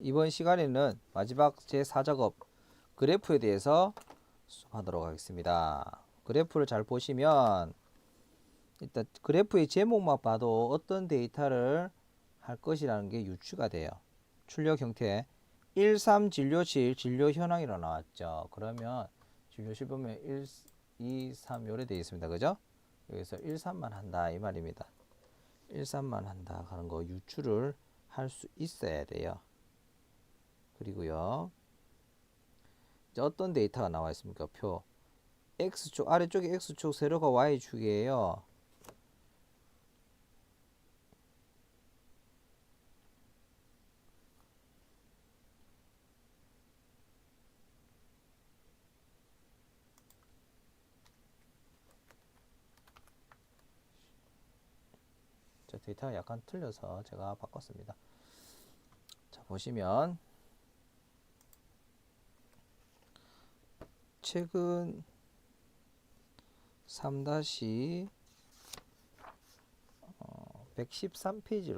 이번 시간에는 마지막 제4작업 그래프에 대해서 수업하도록 하겠습니다. 그래프를 잘 보시면 일단 그래프의 제목만 봐도 어떤 데이터를 할 것이라는 게 유추가 돼요. 출력 형태 1, 3 진료실 진료 현황이라고 나왔죠. 그러면 진료실 보면 1, 2, 3 요래 되어 있습니다. 그죠? 여기서 1, 3만 한다 이 말입니다. 1, 3만 한다 하는 거 유추를 할 수 있어야 돼요. 그리고요. 이제 어떤 데이터가 나와 있습니까? 표 X축 아래쪽에 X축 세로가 Y축이에요. 자, 데이터가 약간 틀려서 제가 바꿨습니다. 자, 보시면 최근 3-113페이지를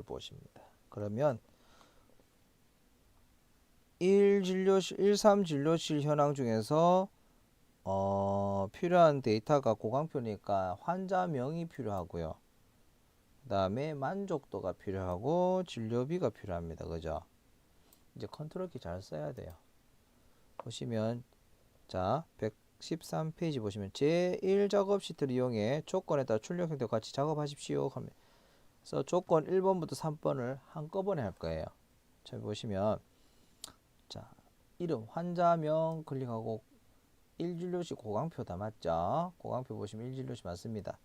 보십니다. 그러면 13 진료실 현황 중에서 필요한 데이터가 고강표니까 환자명이 필요하고요. 그 다음에 만족도가 필요하고 진료비가 필요합니다. 그죠? 이제 컨트롤 키 잘 써야 돼요. 보시면 자 113페이지 보시면 제1작업 시트를 이용해 조건에 따라 출력 형태 같이 작업하십시오 하면서 조건 1번부터 3번을 한꺼번에 할 거예요. 자 보시면 자 이름 환자명 클릭하고 1진료실 고강표다 맞죠? 고강표 보시면 1진료실 맞습니다.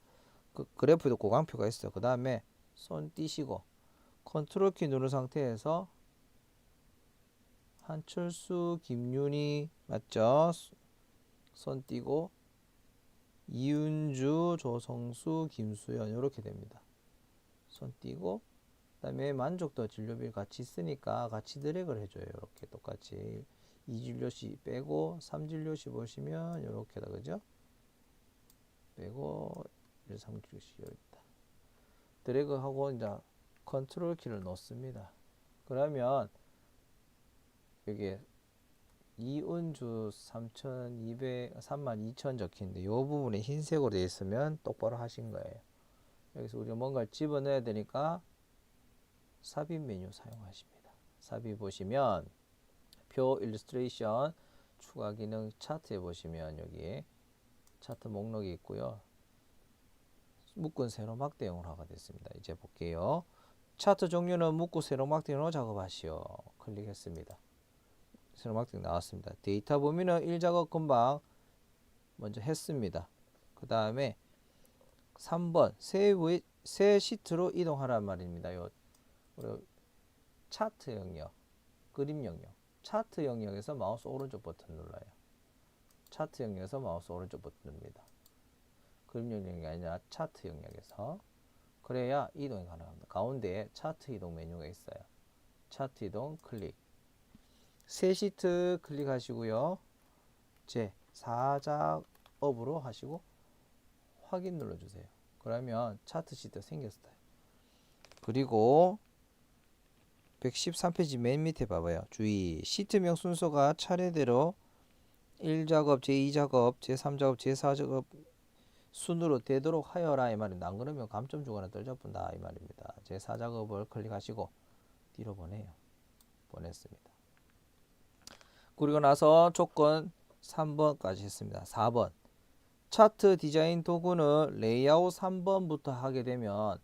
그 그래프에도 고강표가 있어요. 그 다음에 손 띄시고 컨트롤 키 누른 상태에서 한철수, 김윤희 맞죠? 손 띄고 이윤주, 조성수, 김수현 이렇게 됩니다. 손 띄고 그다음에 만족도 진료비를 같이 쓰니까 같이 드래그를 해줘요. 이렇게 똑같이 2진료시 빼고 3진료시 보시면 이렇게다 그죠? 빼고 3진료시 여기 있다. 드래그하고 이제 컨트롤 키를 넣습니다. 그러면 여기 이은주 32,000 적힌데 이 부분에 흰색으로 되어 있으면 똑바로 하신 거예요. 여기서 우리가 뭔가를 집어넣어야 되니까 삽입 메뉴 사용하십니다. 삽입 보시면 표 일러스트레이션 추가 기능 차트에 보시면 여기 차트 목록이 있고요. 묶은 세로 막대형으로가 됐습니다. 이제 볼게요. 차트 종류는 묶고 세로 막대형으로 작업하시오. 클릭했습니다. 세로 막대형 나왔습니다. 데이터 범위는 1작업 금방 먼저 했습니다. 그 다음에 3번 새 시트로 이동하란 말입니다. 요 차트 영역, 그림 영역, 차트 영역에서 마우스 오른쪽 버튼 눌러요. 차트 영역에서 마우스 오른쪽 버튼 누릅니다. 그림 영역이 아니라 차트 영역에서 그래야 이동이 가능합니다. 가운데에 차트 이동 메뉴가 있어요. 차트 이동 클릭. 새 시트 클릭하시고요. 제 4작업으로 하시고 확인 눌러주세요. 그러면 차트 시트가 생겼어요. 그리고 113페이지 맨 밑에 봐봐요. 주의 시트명 순서가 차례대로 1작업, 제2작업, 제3작업, 제4작업 순으로 되도록 하여라 이 말입니다. 안 그러면 감점 주거나 떨어져본다 이 말입니다. 제4작업을 클릭하시고 뒤로 보내요. 보냈습니다. 그리고 나서 조건 3번까지 했습니다. 4번 차트 디자인 도구는 레이아웃 3번부터 하게 되면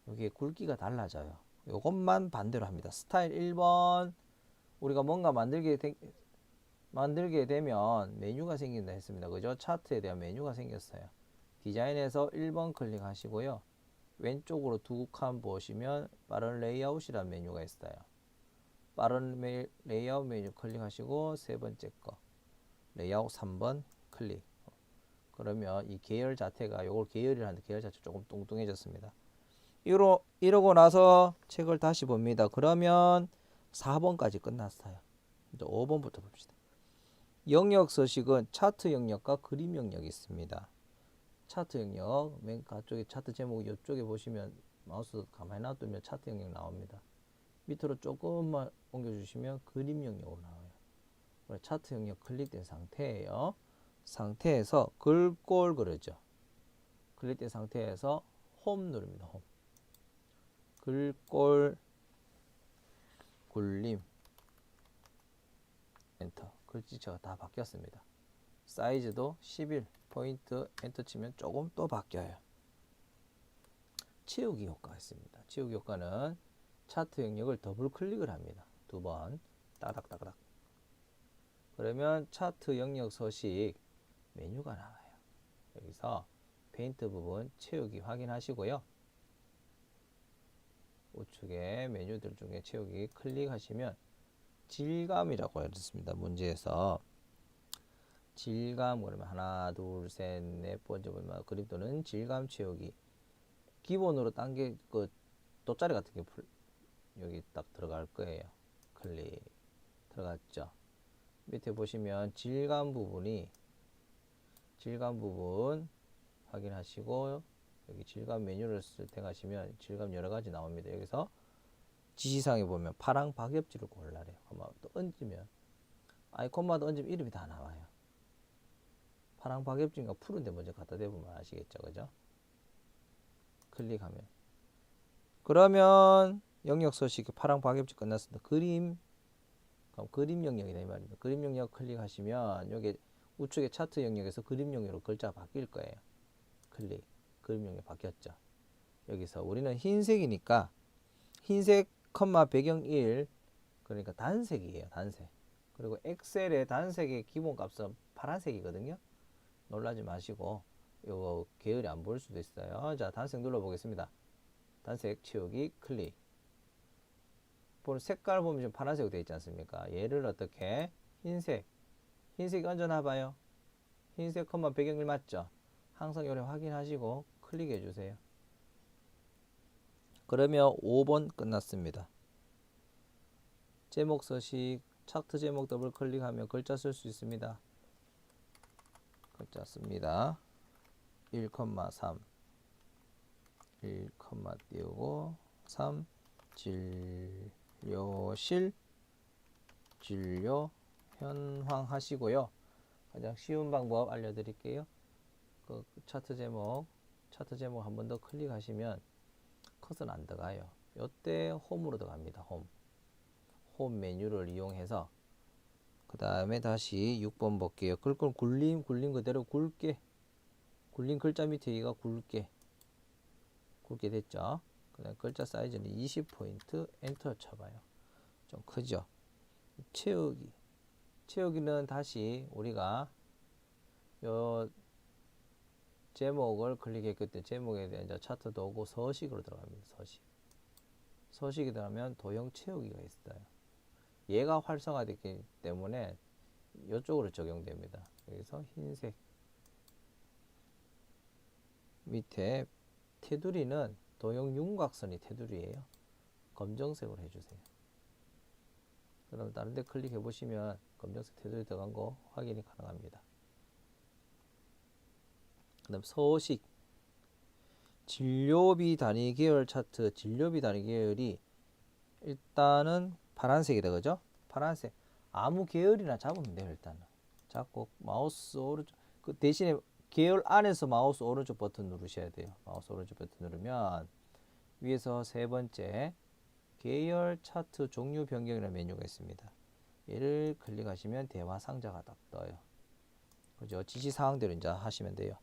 여기에 굵기가 달라져요. 이것만 반대로 합니다. 스타일 1번 우리가 뭔가 만들게 되면 메뉴가 생긴다 했습니다. 그죠? 차트에 대한 메뉴가 생겼어요. 디자인에서 1번 클릭하시고요. 왼쪽으로 두 칸 보시면 빠른 레이아웃이라는 메뉴가 있어요. 빠른 레이아웃 메뉴 클릭하시고 세 번째 거 레이아웃 3번 클릭. 그러면 이 계열 자체가 요걸 계열이라는데 계열 자체 조금 뚱뚱해졌습니다. 이러고 나서 책을 다시 봅니다. 그러면 4번까지 끝났어요. 이제 5번부터 봅시다. 영역 서식은 차트 영역과 그림 영역이 있습니다. 차트 영역 맨 가쪽에 차트 제목 이쪽에 보시면 마우스 가만히 놔두면 차트 영역 나옵니다. 밑으로 조금만 옮겨주시면 그림 영역으로 나와요. 차트 영역 클릭된 상태예요. 상태에서 글꼴 그러죠. 클릭된 상태에서 홈 누릅니다. 홈. 글꼴 굴림 엔터. 글씨체가 다 바뀌었습니다. 사이즈도 11 포인트 엔터 치면 조금 또 바뀌어요. 치우기 효과가 있습니다. 치우기 효과는 차트 영역을 더블 클릭을 합니다. 두 번 따닥따닥. 그러면 차트 영역 서식 메뉴가 나와요. 여기서 페인트 부분 채우기 확인하시고요. 우측에 메뉴들 중에 채우기 클릭하시면 질감이라고 했습니다. 문제에서 질감 그러면 하나 둘 셋 넷 번째 보면 그림 또는 질감 채우기 기본으로 단계 그 돗자리 같은 게 여기 딱 들어갈 거예요. 클릭 들어갔죠. 밑에 보시면 질감 부분 확인하시고 여기 질감 메뉴를 선택하시면 질감 여러 가지 나옵니다. 여기서 지시사항에 보면 파랑 박엽지를 골라래요. 또 얹으면 아이콘마다 얹으면 이름이 다 나와요. 파랑 박엽지인가 푸른데 먼저 갖다 대보면 아시겠죠, 그죠? 클릭하면 그러면 영역 서식 파랑 박엽지 끝났습니다. 그럼 그림 영역이다 이 말입니다. 그림 영역 클릭하시면 여기 우측에 차트 영역에서 그림 영역으로 글자가 바뀔 거예요. 클릭 그림 영역 바뀌었죠. 여기서 우리는 흰색이니까 흰색 컴마 배경 1 그러니까 단색이에요. 단색. 그리고 엑셀의 단색의 기본값은 파란색이거든요. 놀라지 마시고 이거 계열이 안 보일 수도 있어요. 자, 단색 눌러보겠습니다. 단색 치우기 클릭. 색깔 보면 지금 파란색으로 되어 있지 않습니까? 얘를 어떻게 흰색 얹어놔 봐요. 흰색 컴마 배경 1 맞죠? 항상 요래 확인하시고 클릭해 주세요. 그러면 5번 끝났습니다. 제목 서식 차트 제목 더블 클릭하면 글자 쓸 수 있습니다. 글자 씁니다. 1,3 1, 띄우고 3 진료실 진료 현황 하시고요. 가장 쉬운 방법 알려드릴게요. 그 차트 제목 한 번 더 클릭하시면 컷은 안 들어가요. 요때 홈으로 들어갑니다. 홈 메뉴를 이용해서 그 다음에 다시 6번 볼게요. 글꼴 굴림 그대로 굵게 굴림 글자 밑에 이가 굵게 됐죠. 그 다음 글자 사이즈는 20포인트 엔터 쳐봐요. 좀 크죠. 채우기는 다시 우리가 요 제목을 클릭했기 때문에 제목에 대한 이제 차트도 오고 서식으로 들어갑니다. 서식이 들어가면 도형 채우기가 있어요. 얘가 활성화됐기 때문에 이쪽으로 적용됩니다. 여기서 흰색 밑에 테두리는 도형 윤곽선이 테두리예요. 검정색으로 해주세요. 그럼 다른 데 클릭해 보시면 검정색 테두리 들어간 거 확인이 가능합니다. 그 다음 서식 진료비 단위 계열 차트 진료비 단위 계열이 일단은 파란색이다 그죠? 파란색 아무 계열이나 잡으면 돼요. 일단은 잡고 마우스 오른쪽 그 대신에 계열 안에서 마우스 오른쪽 버튼 누르셔야 돼요. 마우스 오른쪽 버튼 누르면 위에서 세 번째 계열 차트 종류 변경이라는 메뉴가 있습니다. 얘를 클릭하시면 대화 상자가 딱 떠요. 그죠? 지시사항대로 이제 하시면 돼요.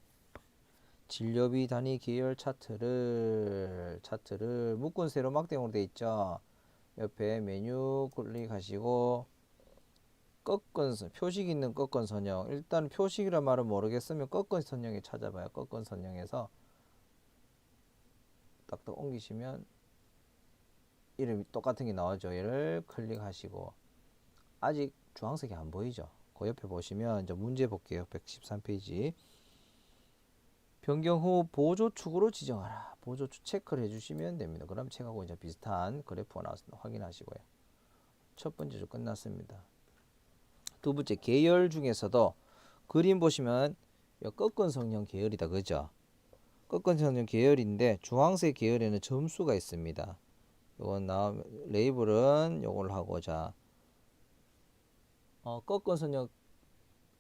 진료비 단위 계열 차트를 묶은 세로막대용으로 되어 있죠. 옆에 메뉴 클릭하시고 꺾은 표식 있는 꺾은 선형 일단 표식이란 말은 모르겠으면 꺾은 선형에 찾아봐요. 꺾은 선형에서 딱딱 옮기시면 이름이 똑같은 게 나오죠. 얘를 클릭하시고 아직 주황색이 안 보이죠. 그 옆에 보시면 이제 문제 볼게요. 113페이지 변경 후 보조축으로 지정하라. 보조축 체크를 해주시면 됩니다. 그럼 책하고 이제 비슷한 그래프가 나왔습니다. 확인하시고요. 첫 번째 주 끝났습니다. 두 번째 계열 중에서도 그림 보시면 꺾은 성형 계열이다. 그죠? 꺾은 성형 계열인데 주황색 계열에는 점수가 있습니다. 요건 레이블은 요걸 하고 자 꺾은 선역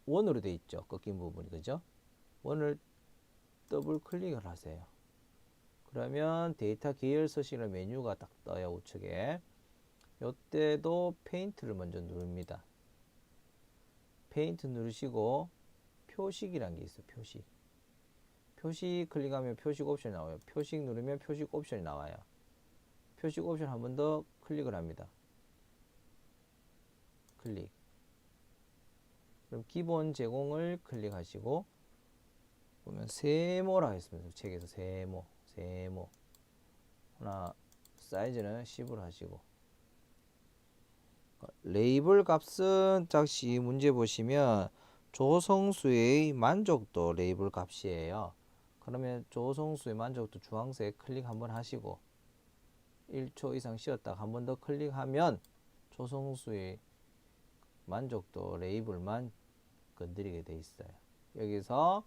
원으로 돼 있죠. 꺾인 부분이 그죠? 원을 더블 클릭을 하세요. 그러면 데이터 계열 서식이라 메뉴가 딱 떠요. 우측에. 요때도 페인트를 먼저 누릅니다. 페인트 누르시고 표식이란 게 있어요. 표식. 표식 클릭하면 표식 옵션이 나와요. 표식 누르면 표식 옵션이 나와요. 표식 옵션 한 번 더 클릭을 합니다. 클릭. 그럼 기본 제공을 클릭하시고 보면 세모라 했습니다. 책에서 세모. 하나 사이즈는 10으로 하시고 레이블 값은 짝시 문제 보시면 조성수의 만족도 레이블 값이에요. 그러면 조성수의 만족도 주황색 클릭 한번 하시고 1초 이상 쉬었다가 한 번 더 클릭하면 조성수의 만족도 레이블만 건드리게 돼 있어요. 여기서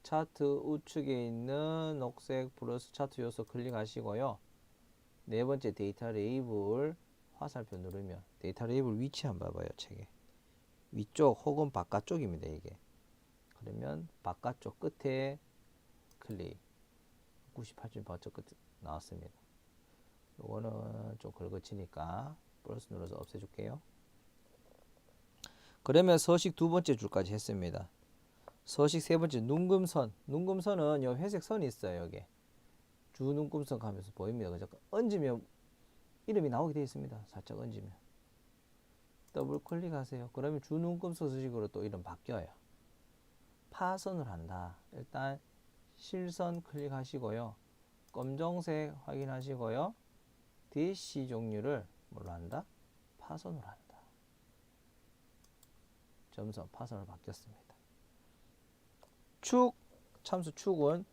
차트 우측에 있는 녹색 플러스 차트 요소 클릭하시고요. 네 번째 데이터 레이블 화살표 누르면 데이터 레이블 위치 한번 봐봐요. 책에 위쪽 혹은 바깥쪽입니다. 이게 그러면 바깥쪽 끝에 클릭 98점 바깥쪽 끝에 나왔습니다. 요거는 좀 걸거치니까 플러스 눌러서 없애줄게요. 그러면 서식 두 번째 줄까지 했습니다. 서식 세 번째 눈금선. 눈금선은 요 회색 선이 있어요. 여기 주 눈금선 가면서 보입니다. 그죠? 얹으면 이름이 나오게 되어 있습니다. 살짝 얹으면 더블 클릭하세요. 그러면 주 눈금선 서식으로 또 이름 바뀌어요. 파선을 한다. 일단 실선 클릭하시고요. 검정색 확인하시고요. 대시 종류를 뭘로 한다? 파선으로 한다. 점선 파선으로 바뀌었습니다. 축 참수 축은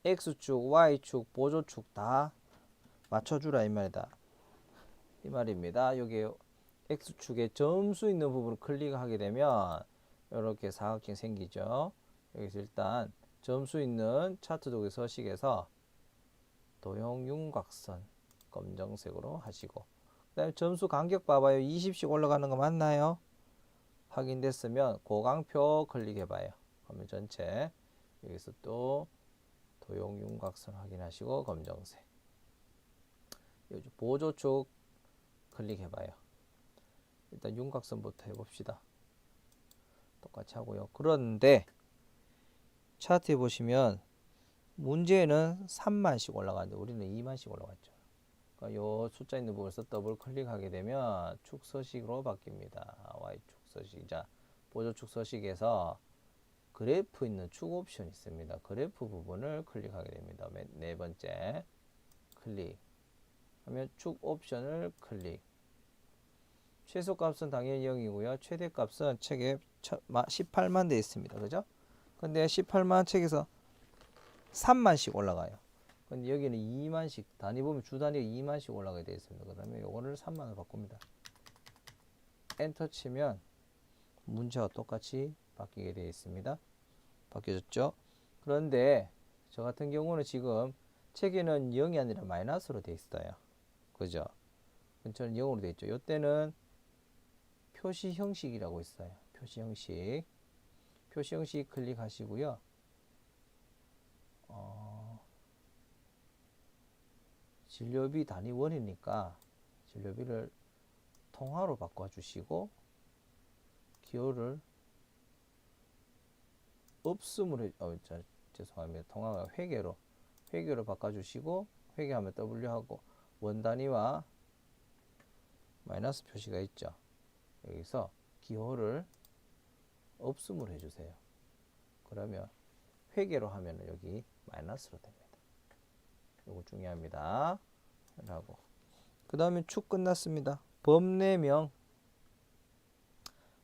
X축, Y축, 보조축 다 맞춰주라 이 말이다. 이 말입니다. 여기 X축에 점수 있는 부분을 클릭하게 되면 이렇게 사각형 생기죠. 여기서 일단 점수 있는 차트 도구 서식에서 도형 윤곽선 검정색으로 하시고 그 다음에 점수 간격 봐봐요. 20씩 올라가는 거 맞나요? 확인됐으면 고강표 클릭해봐요. 화면 전체 여기서 또 도형 윤곽선 확인하시고 검정색 보조축 클릭해봐요. 일단 윤곽선부터 해봅시다. 똑같이 하고요. 그런데 차트에 보시면 문제는 3만씩 올라가는데 우리는 2만씩 올라갔죠. 그러니까 요 숫자 있는 부분에서 더블 클릭하게 되면 축 서식으로 바뀝니다. Y축 서식. 자, 보조축 서식에서 그래프 있는 축 옵션 있습니다. 그래프 부분을 클릭하게 됩니다. 네 번째 클릭 하면 축 옵션을 클릭. 최소값은 당연히 0이고요. 최대값은 책에 18만 돼 있습니다. 그죠? 근데 18만 책에서 3만씩 올라가요. 근데 여기는 2만씩 단위 보면 주 단위가 2만씩 올라가게 되어 있습니다. 그 다음에 요거를 3만으로 바꿉니다. 엔터 치면 문자와 똑같이 바뀌게 되어 있습니다. 바뀌어졌죠? 그런데 저 같은 경우는 지금 책에는 0이 아니라 마이너스로 되어 있어요. 그죠? 저는 0으로 되어 있죠. 이때는 표시 형식이라고 있어요. 표시 형식. 표시 형식 클릭하시고요. 진료비 단위 원이니까 진료비를 통화로 바꿔주시고 기호를 없음으로 죄송합니다. 통화가 회계로 바꿔주시고 회계하면 W하고 원 단위와 마이너스 표시가 있죠. 여기서 기호를 없음으로 해주세요. 그러면 회계로 하면 여기 마이너스로 됩니다. 이거 중요합니다. 라고. 그 다음에 축 끝났습니다. 범례명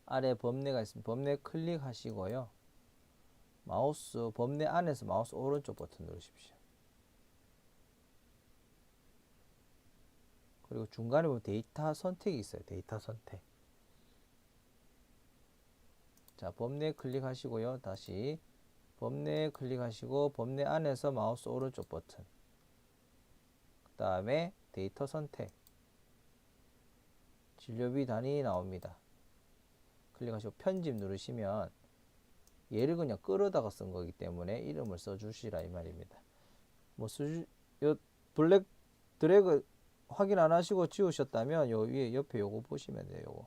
아래 범례가 있습니다. 범례 클릭하시고요. 마우스 범례 안에서 마우스 오른쪽 버튼 누르십시오. 그리고 중간에 보면 데이터 선택이 있어요. 데이터 선택. 자, 범례 클릭하시고요. 다시 범례 클릭하시고 범례 안에서 마우스 오른쪽 버튼. 그 다음에 데이터 선택, 진료비 단위 나옵니다. 클릭하시고 편집 누르시면 얘를 그냥 끌어다가 쓴 거기 때문에 이름을 써주시라 이 말입니다. 뭐 요 블랙 드래그 확인 안 하시고 지우셨다면 요 위에 옆에 요거 보시면 돼요. 요거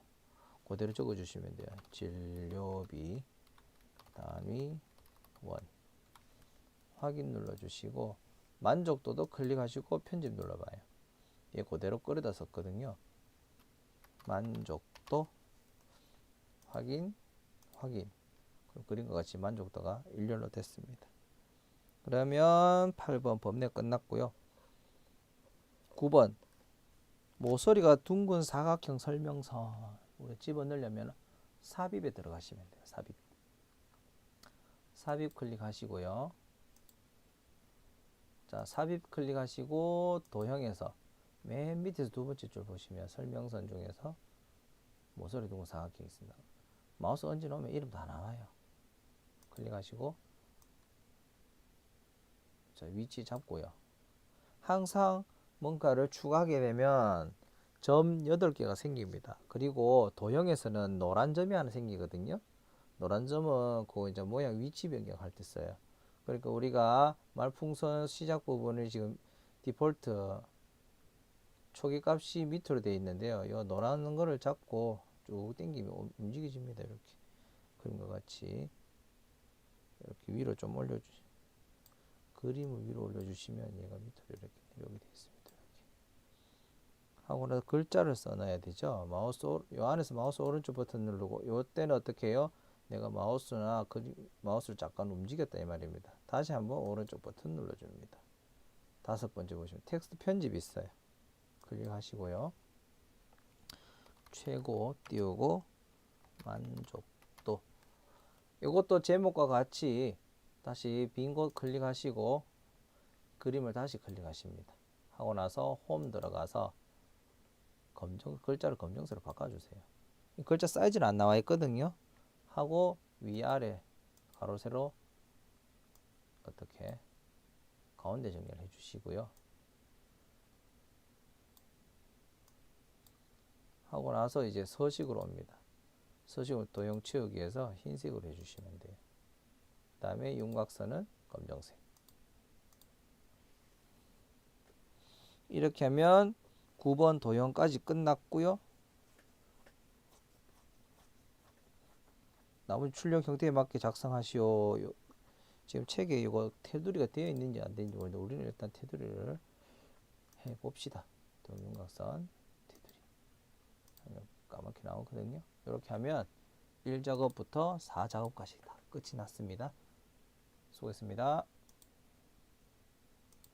그대로 적어 주시면 돼요. 진료비 단위 원 확인 눌러 주시고 만족도도 클릭하시고 편집 눌러 봐요. 얘 그대로 끌어다 썼거든요. 만족도 확인 그린 것 같이 만족도가 일렬로 됐습니다. 그러면 8번 법내 끝났고요. 9번 모서리가 둥근 사각형 설명선 우리 집어넣으려면 삽입에 들어가시면 돼요. 삽입 클릭하시고요. 자, 삽입 클릭하시고 도형에서 맨 밑에서 두 번째 줄 보시면 설명선 중에서 모서리 둥근 사각형이 있습니다. 마우스 얹어 놓으면 이름 다 나와요. 클릭하시고 자, 위치 잡고요. 항상 뭔가를 추가하게 되면 점 8개가 생깁니다. 그리고 도형에서는 노란 점이 하나 생기거든요. 노란 점은 그 이제 모양 위치 변경할 때 써요. 그러니까 우리가 말풍선 시작 부분을 지금 디폴트 초기 값이 밑으로 되어 있는데요. 이 노란 거를 잡고 쭉 당기면 움직여집니다. 이렇게 그런 것 같이 이렇게 위로 좀 올려주시. 그림을 위로 올려주시면 얘가 밑으로 이렇게 내려오게 되어 있습니다. 이렇게 하고 나서 글자를 써놔야 되죠. 요 안에서 마우스 오른쪽 버튼 누르고 요 때는 어떻게 해요? 내가 마우스를 잠깐 움직였다 이 말입니다. 다시 한번 오른쪽 버튼 눌러줍니다. 5번째 보시면 텍스트 편집 있어요. 클릭하시고요. 최고 띄우고 만족도 이것도 제목과 같이 다시 빈 곳 클릭하시고 그림을 다시 클릭하십니다. 하고 나서 홈 들어가서 글자를 검정색으로 바꿔주세요. 글자 사이즈는 안 나와 있거든요. 하고 위아래 가로 세로 어떻게 가운데 정렬해 주시고요. 하고 나서 이제 서식으로 옵니다. 서식으로 도형 채우기 위해서 흰색으로 해주시면 돼요. 그 다음에 윤곽선은 검정색. 이렇게 하면 9번 도형까지 끝났고요. 나머지 출력 형태에 맞게 작성하시오. 지금 책에 이거 테두리가 되어 있는지 안 되는지 모르는데 우리는 일단 테두리를 해 봅시다. 도형윤곽선 테두리 까맣게 나오거든요. 이렇게 하면 1작업부터 4작업까지 다 끝이 났습니다. 수고했습니다.